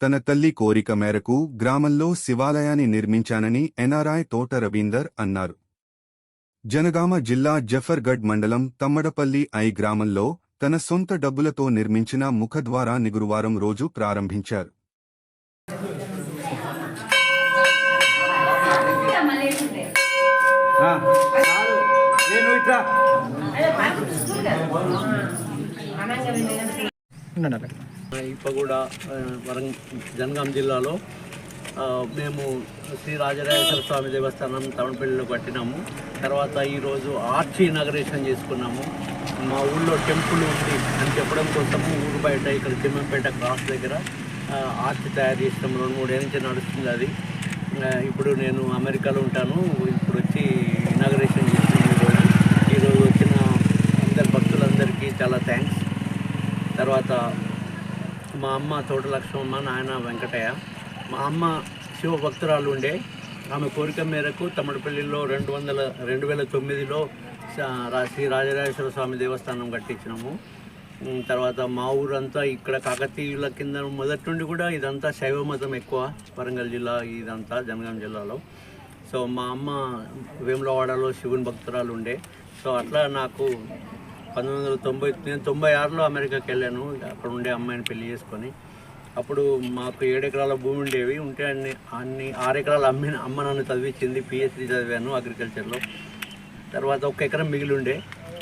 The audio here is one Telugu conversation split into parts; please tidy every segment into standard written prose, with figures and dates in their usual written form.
తన తల్లి కోరిక మేరకు గ్రామంలో శివాలయాన్ని నిర్మించానని ఎన్ఆర్ఐ తోట రవీందర్ అన్నారు. జనగామ జిల్లా జఫర్గఢ్ మండలం తమ్మడపల్లి గ్రామంలో తన సొంత డబ్బులతో నిర్మించిన ముఖద్వారాన్ని గురువారం రోజు ప్రారంభించారు. ఇప్పగూడ జనగాం జిల్లాలో మేము శ్రీ రాజరాజేశ్వర స్వామి దేవస్థానం తమడపల్లిలో కట్టినాము. తర్వాత ఈరోజు ఆర్చి ఇనాగరేషన్ చేసుకున్నాము. మా ఊళ్ళో టెంపుల్ ఉంది అని చెప్పడం కోసము ఊరు బయట ఇక్కడ తిమ్మంపేట క్రాస్ దగ్గర ఆర్చి తయారు చేసినాము. 2-3 ఏళ్ళ నుంచి నడుస్తుంది అది. ఇప్పుడు నేను అమెరికాలో ఉంటాను. ఇప్పుడు వచ్చి ఇనాగరేషన్ చేస్తున్నాను. ఈరోజు వచ్చిన అందరి భక్తులందరికీ చాలా థ్యాంక్స్. తర్వాత మా అమ్మ తోట లక్ష్మమ్మ, నాయన వెంకటయ్య. మా అమ్మ శివభక్తురాలు ఉండే. ఆమె కోరిక మేరకు తమ్మడపల్లిలో 2009లో శ్రీ రాజరాజేశ్వర స్వామి దేవస్థానం కట్టించినాము. తర్వాత మా ఊరంతా ఇక్కడ కాకతీయుల కింద మొదటి నుండి కూడా ఇదంతా శైవ మతం ఎక్కువ, వరంగల్ జిల్లా ఇదంతా జనగాం జిల్లాలో. సో మా అమ్మ వేములవాడలో శివుని భక్తురాలు ఉండే. సో అట్లా నాకు 1996లో అమెరికాకి వెళ్ళాను. అక్కడ ఉండే అమ్మాయిని పెళ్లి చేసుకొని. అప్పుడు మాకు 7 ఎకరాల భూమి ఉండేవి. ఉంటే అన్ని 6 ఎకరాలు అమ్మ నన్ను చదివించింది. PhD చదివాను అగ్రికల్చర్లో. తర్వాత 1 ఎకరం మిగిలి ఉండే.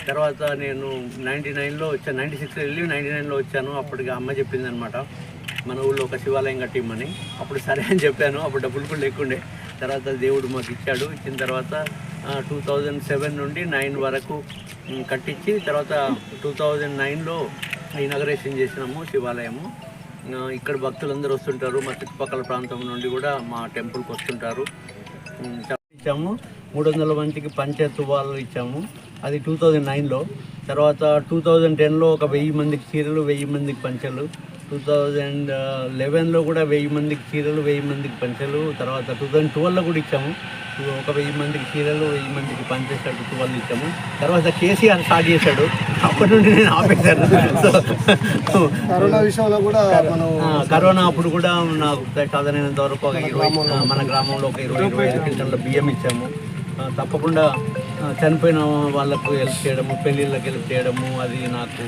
తర్వాత నేను 99లో వచ్చాను. 96లో వెళ్ళి 99లో వచ్చాను. అప్పటికి అమ్మ చెప్పింది అనమాట, మన ఊళ్ళో ఒక శివాలయం కట్టిమ్మని. అప్పుడు సరే అని చెప్పాను. అప్పుడు డబ్బులు కూడా లేకుండే. తర్వాత దేవుడు మాకు ఇచ్చాడు. ఇచ్చిన తర్వాత 2007 నుండి 9 వరకు కట్టించి తర్వాత 2009లో ఇనాగరేషన్ చేసినాము శివాలయము. ఇక్కడ భక్తులందరూ వస్తుంటారు. మా చుట్టుపక్కల ప్రాంతం నుండి కూడా మా టెంపుల్కి వస్తుంటారు. ఇచ్చాము 300 మందికి పంచాయత్ వాళ్ళు ఇచ్చాము. అది 2009లో. తర్వాత 2010లో ఒక 1000 మందికి చీరలు, 1000 మందికి పంచలు. 2011లో కూడా 1000 మందికి చీరలు, 1000 మందికి పంచలు. తర్వాత 2012లో కూడా ఇచ్చాము. ఒక 1000 మందికి చీరలు, 1000 మందికి పంచేసాడు. 12 ఇచ్చాము. తర్వాత కేసీఆర్ స్టార్ట్ చేశాడు. అప్పటి నుండి నేను ఆపేశాను. కరోనా విషయంలో కూడా కరోనా అప్పుడు కూడా నాకు సాధారణమైనంత వరకు ఒక 20 మన గ్రామంలో ఒక 20-25 క్వింటాల బియ్యం ఇచ్చాము. తప్పకుండా చనిపోయిన వాళ్ళకు హెల్ప్ చేయడము, పెళ్ళిళ్ళకి హెల్ప్ చేయడము, అది నాకు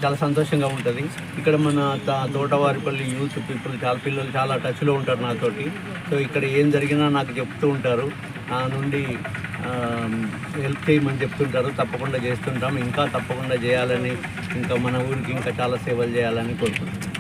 చాలా సంతోషంగా ఉంటుంది. ఇక్కడ మన తోటవారిపల్లి యూత్ పీపుల్ పిల్లలు చాలా టచ్లో ఉంటారు నాతోటి. సో ఇక్కడ ఏం జరిగినా నాకు చెప్తూ ఉంటారు. నా నుండి హెల్ప్ చేయమని చెప్తుంటారు. తప్పకుండా చేస్తుంటాం. ఇంకా తప్పకుండా చేయాలని, ఇంకా మన ఊరికి ఇంకా చాలా సేవలు చేయాలని కోరుకుంటున్నాం.